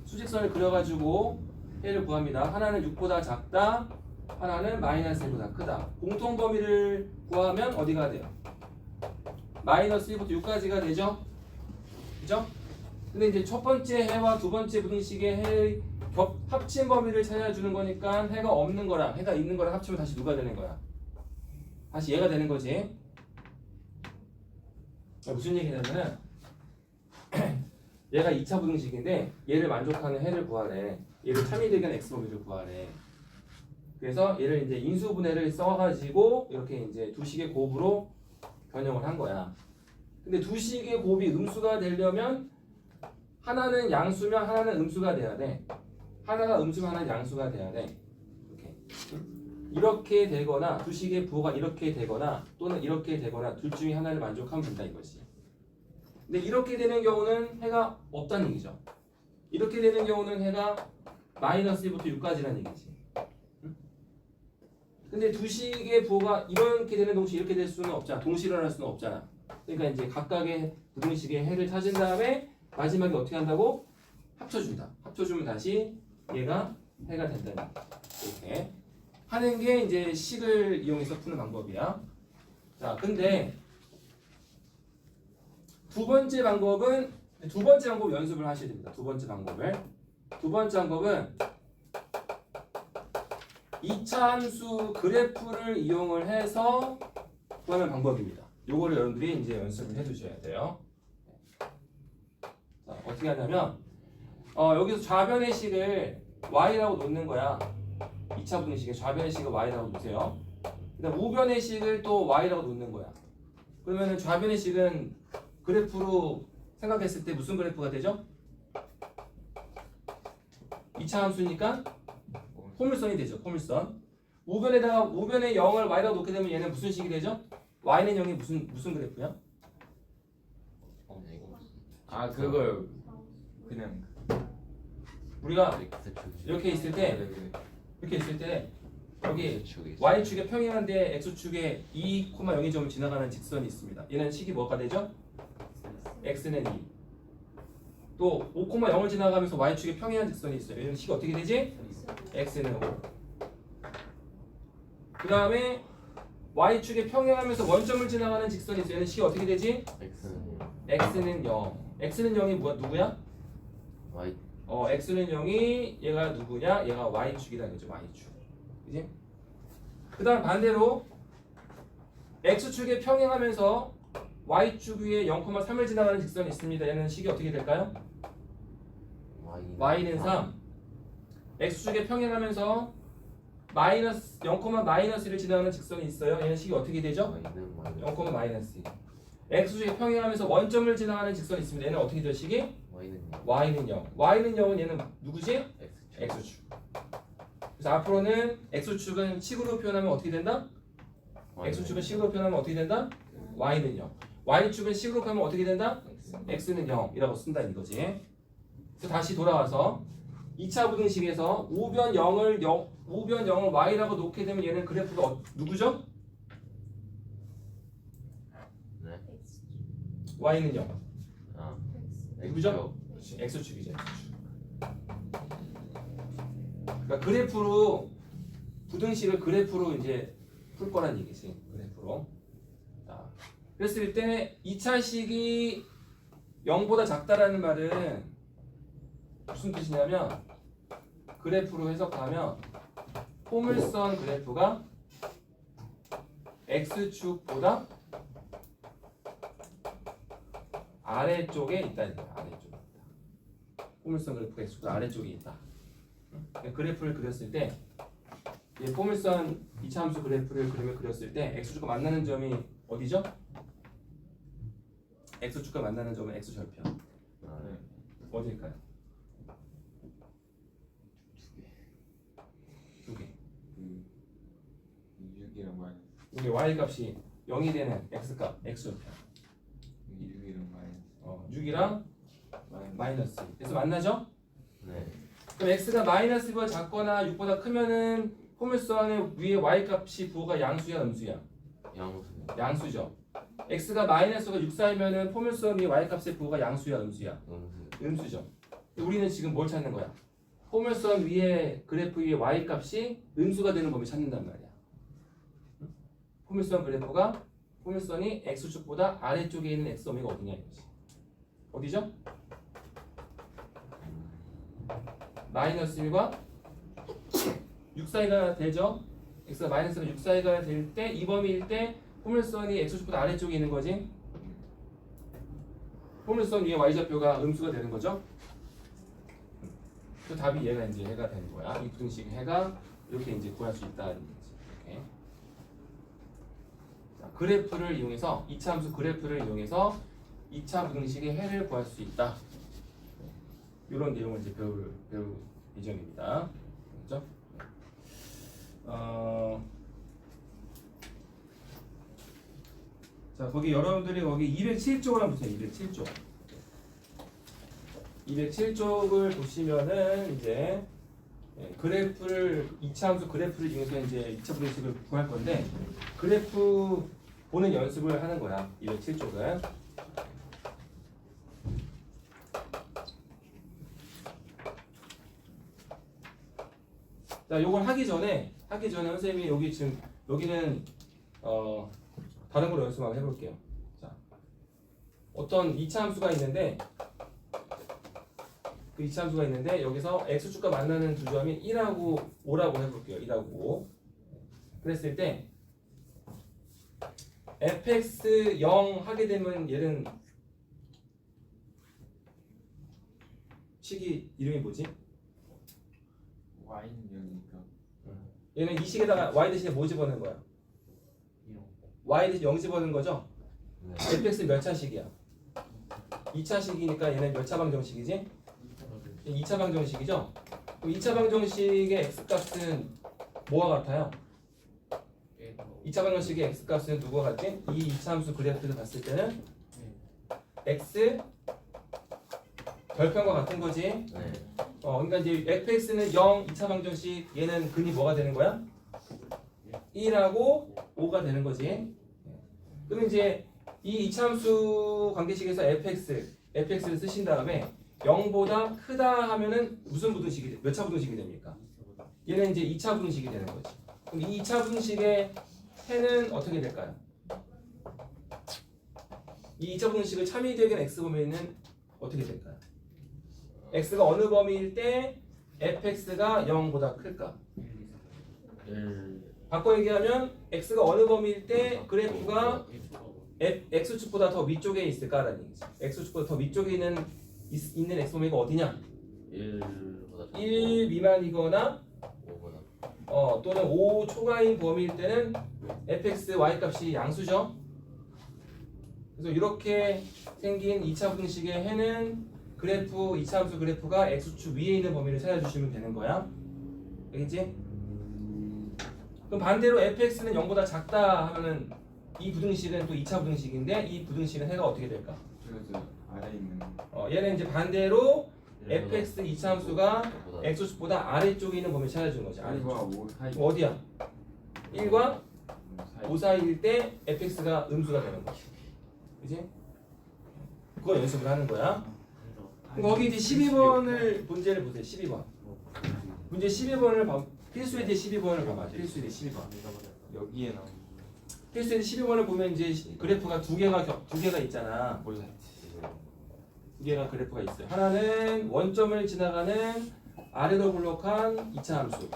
수직선을 그려가지고 해를 구합니다. 하나는 6보다 작다, 하나는 마이너스 1보다 크다. 공통 범위를 구하면 어디가 돼요? 마이너스 1부터 6까지가 되죠? 그죠? 근데 이제 첫 번째 해와 두 번째 부등식의 해 합친 범위를 찾아주는 거니까 해가 없는 거랑 해가 있는 거랑 합치면 다시 누가 되는 거야? 다시 얘가 되는 거지. 무슨 얘기냐면은 얘가 2차 부등식인데 얘를 만족하는 해를 구하래. 얘를 참이되는 x 범위를 구하래. 그래서 얘를 이제 인수분해를 써가지고 이렇게 이제 두 식의 곱으로 변형을 한 거야. 근데 두 식의 곱이 음수가 되려면 하나는 양수면 하나는 음수가 돼야 돼. 하나가 음수면 하나는 양수가 돼야 돼. 이렇게 되거나 두 식의 부호가 이렇게 되거나 또는 이렇게 되거나 둘 중에 하나를 만족하면 된다 이것이. 근데 이렇게 되는 경우는 해가 없다는 얘기죠. 이렇게 되는 경우는 해가 마이너스 1부터 6까지라는 얘기지. 근데 두 식의 부호가 이렇게 되는 동시에 이렇게 될 수는 없잖아. 동시에 일어날 수는 없잖아. 그러니까 이제 각각의 부등식의 해를 찾은 다음에 마지막에 어떻게 한다고? 합쳐준다. 합쳐주면 다시 얘가 해가 된다는 이렇게 하는 게 이제 식을 이용해서 푸는 방법이야. 자, 근데 두 번째 방법 연습을 하셔야 됩니다. 두 번째 방법은 2차 함수 그래프를 이용을 해서 구하는 방법입니다. 요거를 여러분들이 이제 연습을 해 두셔야 돼요. 자, 어떻게 하냐면 여기서 좌변의 식을 y라고 놓는 거야. 2차 부등식의 좌변의 식을 y라고 놓으세요. 그다음 우변의 식을 또 y라고 놓는 거야. 그러면은 좌변의 식은 그래프로 생각했을 때 무슨 그래프가 되죠? 2차 함수니까 포물선이 되죠. 포물선. 우변에다가 우변에 0을 y라고 놓게 되면 얘는 무슨 식이 되죠? y는 0이 무슨 그래프야? 아 그걸 그냥 우리가 X축 이렇게 있을 때 여기 X축이 y축에 평행한데 x축에 2,0점을 지나가는 직선이 있습니다. 얘는 식이 뭐가 되죠? x는 2. 또 5,0을 지나가면서 y축에 평행한 직선이 있어요. 얘는 식이 어떻게 되지? x는 5. 그 다음에 y축에 평행하면서 원점을 지나가는 직선이 있어요. 얘는 식이 어떻게 되지? x는 0. x는 0이 누구야? Y x는 0이 얘가 누구냐? 얘가 y축이라는 거죠. y축. 그지? 그 다음 반대로 x축에 평행하면서 y축 위에 0,3을 지나가는 직선이 있습니다. 얘는 식이 어떻게 될까요? y는 3. x축에 평행하면서 마이너스 0,-1을 지나가는 직선이 있어요. 얘는 식이 어떻게 되죠? 0,-2. x축에 평행하면서 원점을 지나가는 직선이 있습니다. 얘는 어떻게 되죠? 식이? y는 0. y는 0은 얘는 누구지? x축. 그래서 앞으로는 x축은 식으로 표현하면 어떻게 된다? x축은 식으로 표현하면 어떻게 된다? y는 0. y축은 식으로 표현하면 어떻게 된다? x는 0이라고 쓴다 이거지. 그래서 다시 돌아와서 2차 부등식에서 우변 0을 y라고 놓게 되면 얘는 그래프가 누구죠? y는 0. 누구죠? x축이죠. x축. 그러니까 그래프로 부등식을 그래프로 이제 풀 거란 얘기지. 그래프로. 자, 그랬을 때 2차식이 0보다 작다라는 말은 무슨 뜻이냐면 그래프로 해석하면 포물선 그래프가 x축보다 아래쪽에 있다. 아래쪽에 있다. 포물선 그래프가 x축보다 아래쪽에 있다. 그래프를 그렸을 때 이 포물선 2차 함수 그래프를 그렸을 때 x축과 만나는 점이 어디죠? x축과 만나는 점은 x절편. 어디일까요? 두 개. 두 개. 6이랑 마이너스 여기 y 값이 0이 되는 x 값 x좌표. 6이랑 마이너스 6이랑 마이너스. 그래서 만나죠? 네. 그럼 x가 마이너스보다 작거나 6보다 크면은 포물선의 위에 y 값이 부호가 양수야 음수야? 양수. 양수죠. x가 마이너스가 6 사이면은 포물선 위에 y 값의 부호가 양수야 음수야? 음수. 음수죠. 우리는 지금 뭘 찾는 거야? 포물선 위에 그래프 위에 y 값이 음수가 되는 범위 찾는단 말이야. 응? 포물선 그래프가 포물선이 x축보다 아래쪽에 있는 x 범위가 어디냐 이거지. 어디죠? 마이너스 1과 6 사이가 되죠. x가 마이너스가 6 사이가 될 때 이 범위일 때 포물선이 x축보다 아래쪽에 있는 거지. 포물선 위에 y좌표가 음수가 되는 거죠. 그 답이 얘가 이제 해가 되는 거야. 이 부등식 해가 이렇게 이제 구할 수 있다는 거지. 이렇게. 자, 그래프를 이용해서 2차 함수 그래프를 이용해서 2차 부등식의 해를 구할 수 있다. 이런 내용을 이제 배울 예정입니다. 그렇죠? 자, 거기 여러분들이 거기 207쪽을 한번 보세요. 207쪽. 207쪽을 보시면은 이제 그래프를 2차 함수 그래프를 이용해서 이제 2차 부등식을 구할 건데 그래프 보는 연습을 하는 거야. 207쪽은. 자, 요걸 하기 전에 선생님이 여기 지금 여기는 다른 걸로 연습 한번 해볼게요. 자, 어떤 2차 함수가 있는데 그 2차 함수가 있는데 여기서 x축과 만나는 두 점이 1하고 5라고 해볼게요. 1하고 5. 그랬을 때 fx 0 하게 되면 얘는 식이 이름이 뭐지? y는 0이니까 얘는 이 식에다가 y 대신에 뭐 집어넣는 거야? y 대신 0 집어넣는 거죠? 네. fx 몇 차식이야? 2차식이니까 얘는 몇 차 방정식이지? 2차 방정식이죠? 그럼 2차 방정식의 x값은 뭐와 같아요? 2차 방정식의 x값은 누구와 같지? 이 2차 함수 그래프를 봤을 때는 x 별편과 같은 거지? 네. 그러니까 이제 fx는 0, 2차 방정식 얘는 근이 뭐가 되는 거야? 1하고 5가 되는 거지. 그럼 이제 이 2차 함수 관계식에서 fx를 쓰신 다음에 0보다 크다 하면은 무슨 부등식이 몇 차 부등식이 됩니까? 얘는 이제 2차 부등식이 되는 거지. 그럼 이 2차 부등식의 해는 어떻게 될까요? 이 2차 부등식을 참이되는 x 범위는 어떻게 될까요? x가 어느 범위일 때 fx가 0보다 클까? 1. 바꿔 얘기하면 x가 어느 범위일 때 그래프가 x축보다 더 위쪽에 있을까라는 얘기지. x축보다 더 위쪽에 있는 x 범위가 어디냐? 1보다 1 미만이거나 5보다 또는 5 초과인 범위일 때는 fx, y 값이 양수죠. 그래서 이렇게 생긴 2차 분식의 해는 그래프 2차 함수 그래프가 x축 위에 있는 범위를 찾아주시면 되는 거야. 알겠지? 그럼 반대로 fx는 0보다 작다 하면은 이 부등식은 또 2차 부등식인데 이 부등식은 해가 어떻게 될까? 그래서 아래 있는 얘는 이제 반대로 일보다 fx 2차 함수가 5보다 x축보다 아래쪽에 있는 범위를 찾아주는 거지. 1과 아래쪽. 5 사이 그럼 어디야? 1과 5 사이 사이일 때 fx가 음수가 되는 거지. 그지? 그거 연습을 하는 거야. 그럼 거기 이제 12번을 문제를 보세요. 12번. 문제 12번을 필수에 대해 12번을 봐봐. 필수에 대해 12번. 여기에 나온 필수에 대해 12번을 보면 이제 그래프가 두 개가 있잖아. 몰라 두 개가 그래프가 있어요. 하나는 원점을 지나가는 아래로 블록한 2차 함수.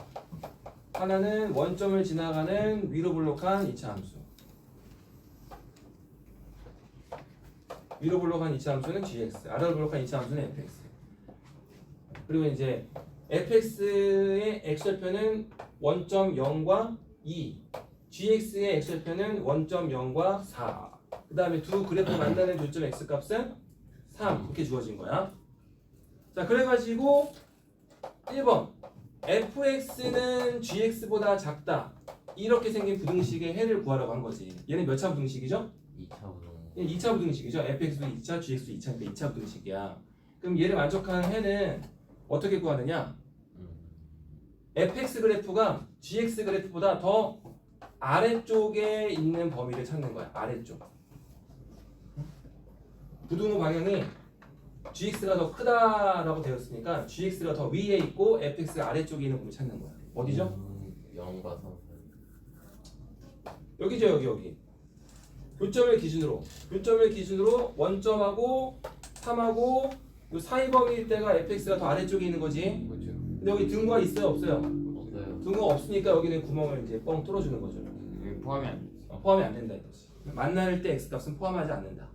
하나는 원점을 지나가는 위로 블록한 2차 함수. 위로 블록한 2차 함수는 gx, 아래로 블록한 2차 함수는 fx. 그리고 이제 fx의 x절편은 원점 0과 2, gx의 x절편은 원점 0과 4. 그 다음에 두 그래프 만나는 교점 x값은 3 이렇게 주어진 거야. 자, 그래가지고 1번 fx는 gx보다 작다. 이렇게 생긴 부등식의 해를 구하라고 한 거지. 얘는 몇 차 부등식이죠? 2차 부동. 얘 2차 부등식이죠. fx도 2차, gx도 2차니까 2차 부등식이야. 그럼 얘를 만족하는 해는 어떻게 구하느냐? fx 그래프가 gx 그래프보다 더 아래쪽에 있는 범위를 찾는 거야. 아래쪽. 부등호 방향이 gx가 더 크다라고 되었으니까 gx가 더 위에 있고 fx가 아래쪽에 있는 범위 찾는 거야. 어디죠? 0과 3. 여기죠. 여기. 교점을 기준으로 원점하고 3하고 요 사이 범위일 때가 fx가 더 아래쪽에 있는 거지. 그렇죠. 근데 여기 등호가 있어요, 없어요? 없어요. 등호가 없으니까 여기는 구멍을 이제 뻥 뚫어주는 거죠. 여기 포함이 안 돼. 포함이 안 된다 이거지. 만날 때 x 값은 포함하지 않는다.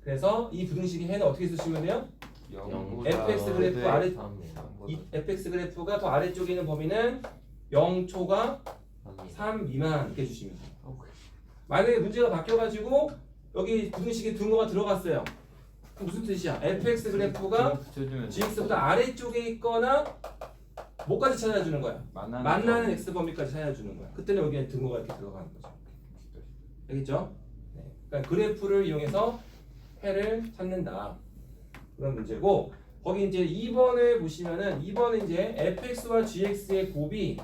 그래서 이 부등식의 해는 어떻게 쓰시면 돼요? 0보다 fx 그래프 아래 3이에요. 이 fx 그래프가 더 아래쪽에 있는 범위는 0초가 3이에요. 3 미만 이렇게 주시면 돼요. 만약에 문제가 바뀌어가지고 여기 부등식에 등호가 들어갔어요. 그럼 무슨 뜻이야? fx 그래프가 붙여주면 gx보다 아래쪽에 있거나 뭐까지 찾아주는 거야? 만나는 x 범위까지 찾아주는 거야. 그때는 여기에 등호가 이렇게 들어가는 거죠. 알겠죠? 네. 그러니까 그래프를 이용해서 해를 찾는다. 그런 문제고 거기 이제 2번을 보시면은 2번은 이제 fx와 gx의 곱이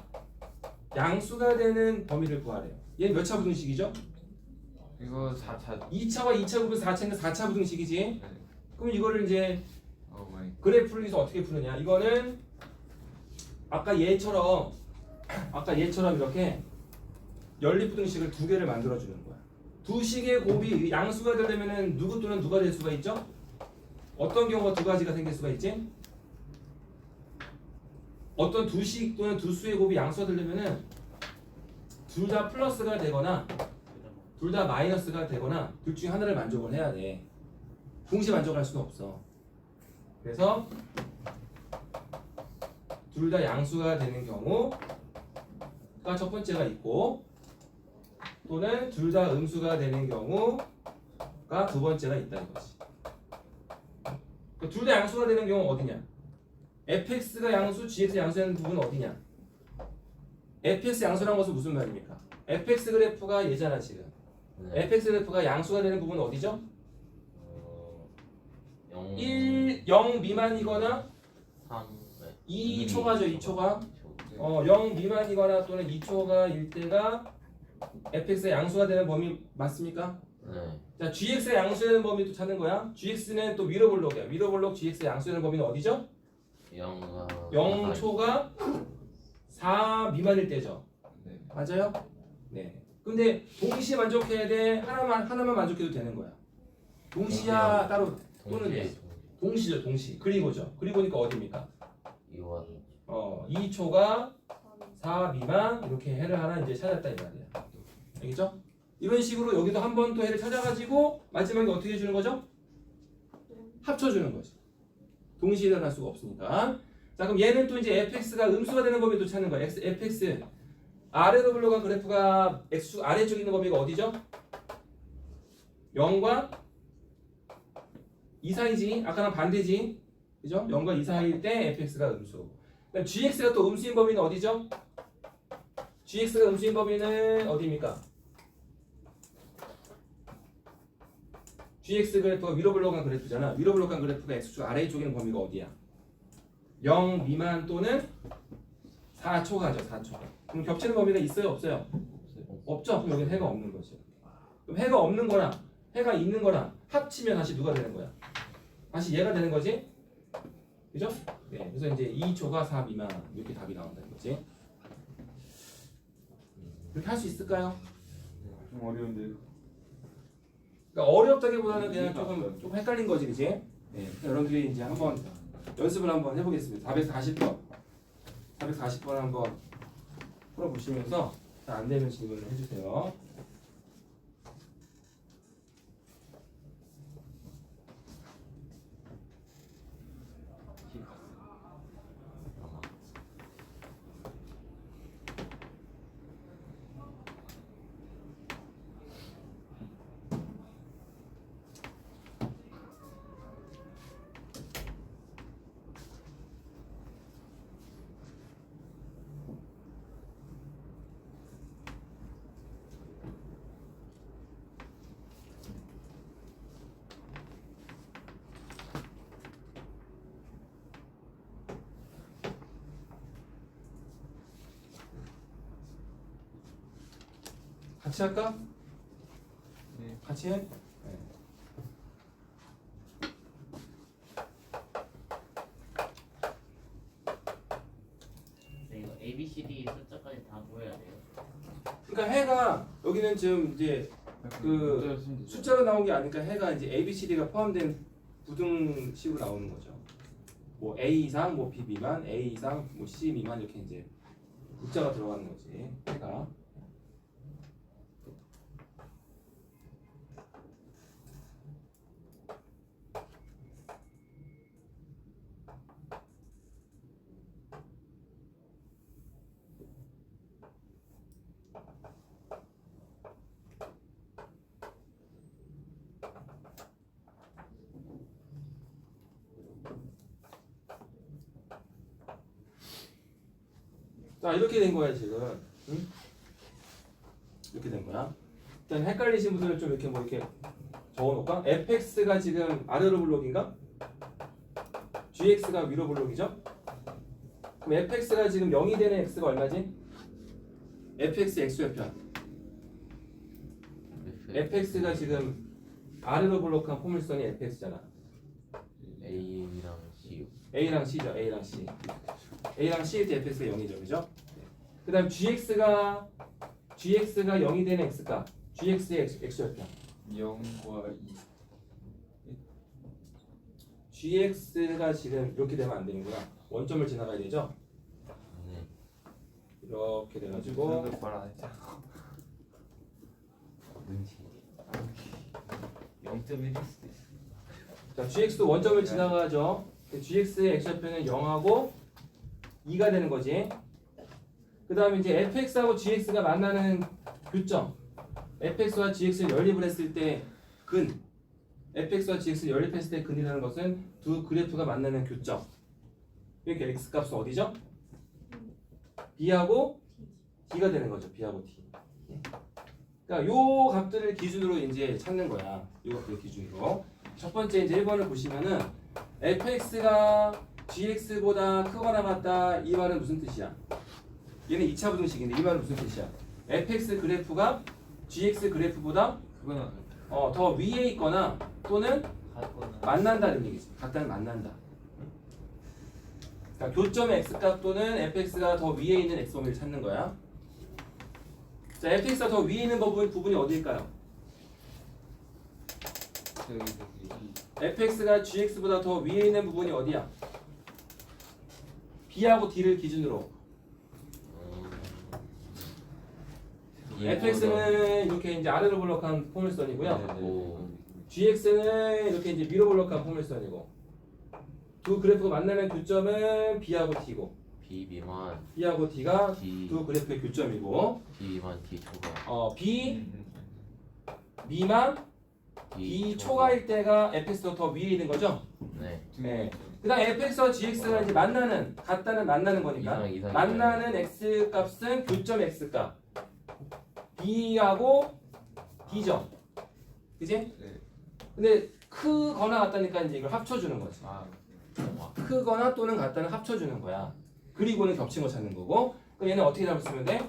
양수가 되는 범위를 구하래요. 얘는 몇 차 부등식이죠? 이거 4차. 2차와 2차 곱은 4차니까 4차 부등식이지. 그럼 이거를 이제 마이. 그래프를 해서 어떻게 푸느냐? 이거는 아까 얘처럼 이렇게 연립부등식을 두 개를 만들어 주는 거야. 두 식의 곱이 양수가 되려면은 누구 또는 누가 될 수가 있죠? 어떤 경우가 두 가지가 생길 수가 있지? 어떤 두 식 또는 두 수의 곱이 양수가 되려면은 둘 다 플러스가 되거나 둘 다 마이너스가 되거나 둘 중에 하나를 만족을 해야 돼. 동시에 만족할 수는 없어. 그래서 둘 다 양수가 되는 경우가 첫 번째가 있고 또는 둘 다 음수가 되는 경우가 두 번째가 있다 이거지. 둘 다 양수가 되는 경우는 어디냐? fx가 양수, gx 양수되는 부분은 어디냐? fx 양수라는 것은 무슨 말입니까? fx 그래프가 얘잖아 지금. 네. fx 그래프가 양수가 되는 부분은 어디죠? 0, 0 미만이거나 3, 2초가죠. 2초가 0 미만이거나 또는 2초가일 때가 fx가 양수가 되는 범위 맞습니까? 네. 자, gx가 양수되는 범위 또 찾는 거야. gx는 또 위로 볼록이야. 위로 볼록 gx가 양수되는 범위는 어디죠? 0과 0초가 4 미만일 때죠. 네. 맞아요? 네. 근데 동시에 만족해야 돼. 하나만 만족해도 되는 거야. 동시야 따로 또는 돼. 동시죠, 동시. 그리고죠. 그리고니까 어디입니까? 2와 2초가 4 미만 이렇게 해를 하나 이제 찾았다 이 말이야. 알겠죠? 이런 식으로 여기도 한 번 또 해를 찾아가지고 마지막에 어떻게 해주는 거죠? 합쳐주는 거지. 동시에 일어날 수가 없으니까. 자, 그럼 얘는 또 이제 fx가 음수가 되는 범위 또 찾는 거야. fx 아래로 불러간 그래프가 x 아래쪽에 있는 범위가 어디죠? 0과 2 사이지. 아까랑 반대지. 그죠? 0과 2 사이일 때 fx가 음수. 그럼 gx가 또 음수인 범위는 어디죠? gx가 음수인 범위는 어디입니까? gx 그래프가 위로 불러간 그래프잖아. 위로 불러간 그래프가 x축 아래쪽에 있는 범위가 어디야? 0 미만 또는 4초가죠. 4초. 그럼 겹치는 범위가 있어요? 없어요? 없죠? 그럼 여기는 해가 없는 거지. 그럼 해가 없는 거랑 해가 있는 거랑 합치면 다시 누가 되는 거야? 다시 얘가 되는 거지? 그죠? 네. 그래서 이제 2초가 4 미만 이렇게 답이 나온다는 거지. 그렇게 할 수 있을까요? 좀 어려운데. 그러니까 어렵다기보다는 그냥 조금 헷갈린 거지, 그지? 네. 여러분들이 이제 한번 연습을 한번 해보겠습니다. 440번. 440번 한번 풀어보시면서 잘 안 되면 질문을 해주세요. 같이 할까? 네. 같이 해? 근데 이거 A, B, C, D 숫자까지 다 보여야 돼요. 그러니까 해가 여기는 지금 이제 그 숫자로 나온 게 아니니까 해가 이제 A, B, C, D가 포함된 부등식으로 나오는 거죠. 뭐 A 이상, 뭐 B 미만, A 이상, 뭐 C 미만 이렇게 이제 문자가 들어가는 거지. 해가. 자 이렇게 된 거야 지금. 응? 이렇게 된 거야. 일단 헷갈리신 분들은 좀 이렇게 뭐 이렇게 적어놓을까? fx가 지금 아래로 블록인가? gx가 위로 블록이죠? 그럼 fx가 지금 0이 되는 x가 얼마지? fx x좌편. fx가 지금 아래로 블록한 포물선이 fx잖아. A랑 C. a랑 c죠. a랑 c. a랑 c일 때 fx가 0이죠, 그죠? 그 다음 gx가 0이 되는 x값. gx의 x좌편. 0과 2. gx가 지금 이렇게 되면 안 되는구나. 원점을 지나가야 되죠? 네. 이렇게 돼가지고 말안 했잖아. 눈치. 0.1일 수도 있어. 자 gx도 원점을 지나가죠. gx의 x좌편은 0하고 2가 되는 거지. 그 다음에 이제 fx하고 gx가 만나는 교점. fx와 gx를 연립을 했을 때 근. fx와 gx를 연립했을 때 근이라는 것은 두 그래프가 만나는 교점. 이렇게 x 값은 어디죠? b하고 d가 되는 거죠. b하고 d. 그러니까 요 값들을 기준으로 이제 찾는 거야. 요 값들 기준으로. 첫 번째 이제 1번을 보시면은 fx가 gx보다 크거나 같다. 이 말은 무슨 뜻이야? 얘는 2차 부등식인데 이 말은 무슨 뜻이야? fx 그래프가 gx 그래프보다 그거는 더 위에 있거나 또는 같거나 만난다는 얘기지. 같다는 만난다. 그러니까 교점의 x값 또는 fx가 더 위에 있는 x범위를 찾는 거야. 자, fx가 더 위에 있는 부분이 어디일까요? 저기 fx가 gx보다 더 위에 있는 부분이 어디야? b하고 d를 기준으로. fx는 이렇게 이제 아래로 블록한 포물선이고요. 오. gx는 이렇게 이제 위로 블록한 포물선이고. 두 그래프가 만나는 교점은 b하고 d고. B 미만. b하고 d가 D. 두 그래프의 교점이고. B 미만 D 초과. b 미만 b 초과일 때가 fx가 더 위에 있는 거죠. 네. 네. 그다음 fx와 gx가 이제 만나는 같다는 만나는 거니까 이상. 만나는 x 값은 교점 x 값 b하고 d죠. 그지? 네. 근데 크거나 같다니까 이제 이걸 합쳐주는 거지. 아 크거나 또는 같다는 합쳐주는 거야. 그리고는 겹친 거 찾는 거고. 그럼 얘는 어떻게 답을 쓰면 돼?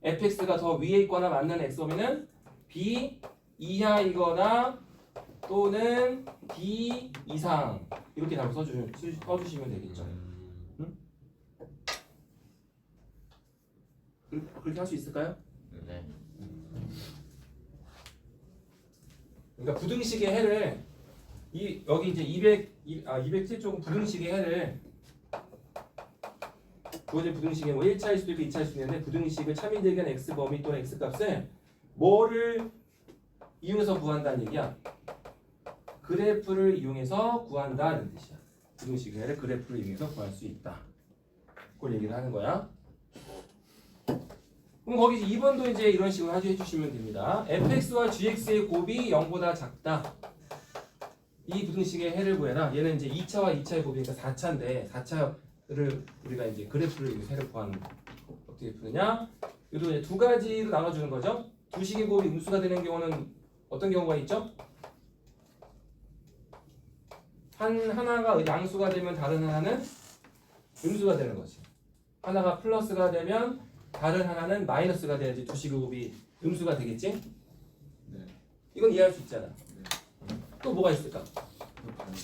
fx가 더 위에 있거나 만나는 x범위는 b 이하이거나 또는 d 이상 이렇게 답을 써주시면 되겠죠. 그렇게 할 수 있을까요? 네. 그러니까 부등식의 해를 여기 이제 207쪽은 부등식의 해를 주어진 부등식의 뭐 1차일 수도 있고 2차일 수도 있는데 부등식을 참인되게 x 범위 또는 x 값을 뭐를 이용해서 구한다는 얘기야? 그래프를 이용해서 구한다는 뜻이야. 부등식의 해를 그래프를 이용해서 구할 수 있다. 그걸 얘기를 하는 거야. 그럼 거기 2번도 이제 이런 식으로 해주시면 됩니다. fx와 gx의 곱이 0보다 작다. 이 부등식의 해를 구해라. 얘는 이제 2차와 2차의 곱이니까 4차인데 4차를 우리가 이제 그래프를 이용해서 해를 구하는 어떻게 푸느냐? 이것도 이제 두 가지로 나눠주는 거죠. 두 식의 곱이 음수가 되는 경우는 어떤 경우가 있죠? 하나가 양수가 되면 다른 하나는 음수가 되는 거지. 하나가 플러스가 되면 다른 하나는 마이너스가 돼야지 두 식의 곱이 음수가 되겠지? 네. 이건 이해할 수 있잖아. 또 뭐가 있을까? 또 반대.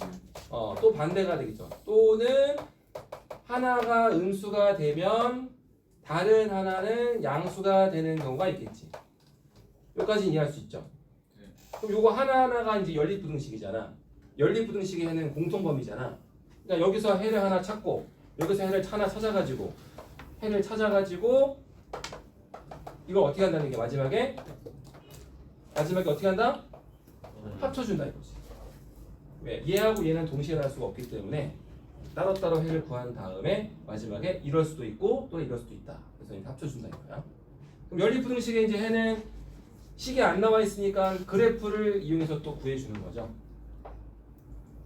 또 반대가 되겠죠. 또는 하나가 음수가 되면 다른 하나는 양수가 되는 경우가 있겠지. 여기까지 이해할 수 있죠. 네. 그럼 요거 하나하나가 이제 연립부등식이잖아. 연립부등식의 해는 공통범위잖아. 그러니까 여기서 해를 하나 찾고 여기서 해를 하나 찾아가지고 해를 찾아가지고 이걸 어떻게 한다는 게 마지막에 어떻게 한다? 합쳐준다 이거지. 왜? 얘하고 얘는 동시에 날 수가 없기 때문에 따로따로 해를 구한 다음에 마지막에 이럴 수도 있고 또 이럴 수도 있다. 그래서 이제 합쳐준다 이거야. 그럼 연립부등식의 이제 해는 식이 안 나와 있으니까 그래프를 이용해서 또 구해주는 거죠.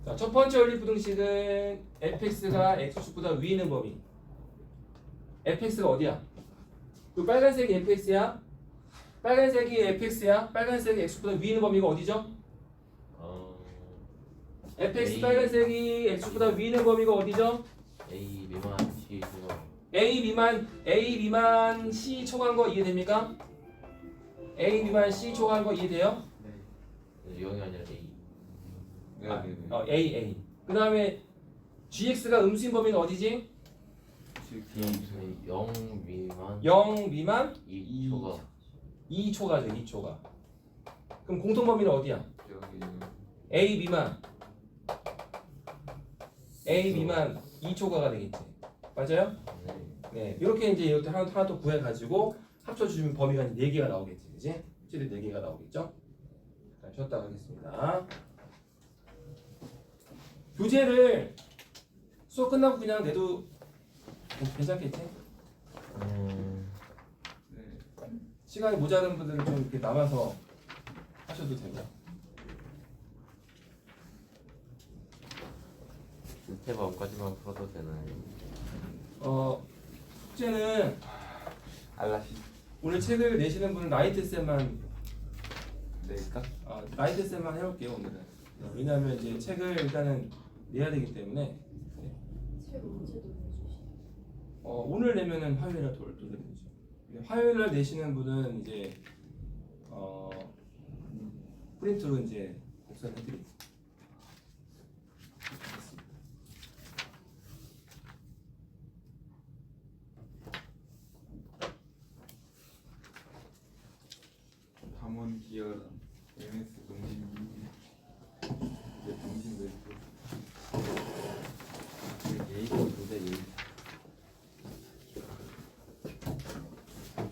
자, 첫 번째 연립부등식은 fx가 x축보다 위에 있는 범위. fx가 어디야? 그 빨간색이 fx야? 빨간색이 fx야? 빨간색이 x축보다 위에 있는 범위가 어디죠? fx A. 빨간색이 x보다 위에 있는 범위가 어디죠? A 미만 C 초과. A 미만 C 초과한 거 이해됩니까? A 미만 C 초과한 거 이해돼요? 네. 0이 아니라 A. 네. 네. A. 그 다음에 gx가 음수인 범위는 어디지? D 0 미만 0 미만 2 초과. 2초가죠. 2초가. 그럼 공통 범위는 어디야? 여기 A 미만 2초가가 되겠지. 맞아요? 네. 네, 이렇게 이제 이것도 하나 또 구해가지고 합쳐주면 범위가 이제 4개가 나오겠지, 그지? 최대 4개가 나오겠죠? 잠깐 쉬었다 가겠습니다. 교재를 수업 끝나고 그냥 내도 괜찮겠지? 네. 시간이 모자른 분들은 좀 이렇게 남아서 하셔도 되고. 대박까지만 풀어도 되나요? 숙제는 알라시. 오늘 책을 내시는 분은 라이트 쌤만 내일까? 라이트 쌤만 해볼게요 오늘은. 왜냐하면 이제 책을 일단은 내야 되기 때문에 책 언제 돌려주시죠? 오늘 내면은 화요일에 돌려드리죠. 화요일날 내시는 분은 이제 프린트로 이제 복사해드리고. 담원 기열 MS 농심 내 농심 왜 예의고 도대 예의.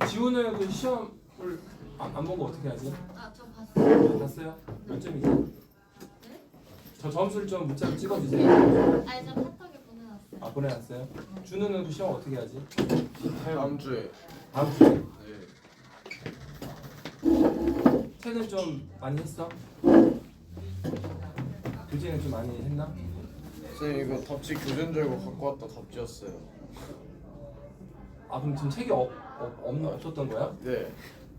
지우는 그 시험을 안 보고 어떻게 하지? 저 봤어요. 봤어요? 몇 점이죠? 네? 저 점수를 좀 문자로 찍어주세요. 아니 저 카톡에 보내놨어요. 보내놨어요? 준우는 그 시험 어떻게 하지? 다음 주에. 다음 주에. 네. 책은 좀 많이 했어? 교재는 좀 많이 했나? 선생님 이거 답지 교재인 줄 알고 갖고 왔다 답지였어요. 그럼 지금 책이 없었던 거야? 네.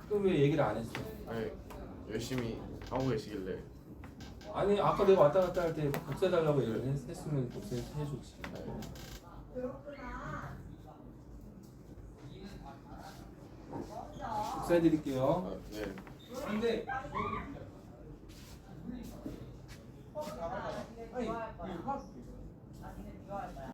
그럼 왜 얘기를 안 했어? 아니 열심히 하고 계시길래. 아니 아까 내가 왔다 갔다 할 때 복사해달라고 얘기를 했으면 복사해줬지. 복사해드릴게요. 네. 근데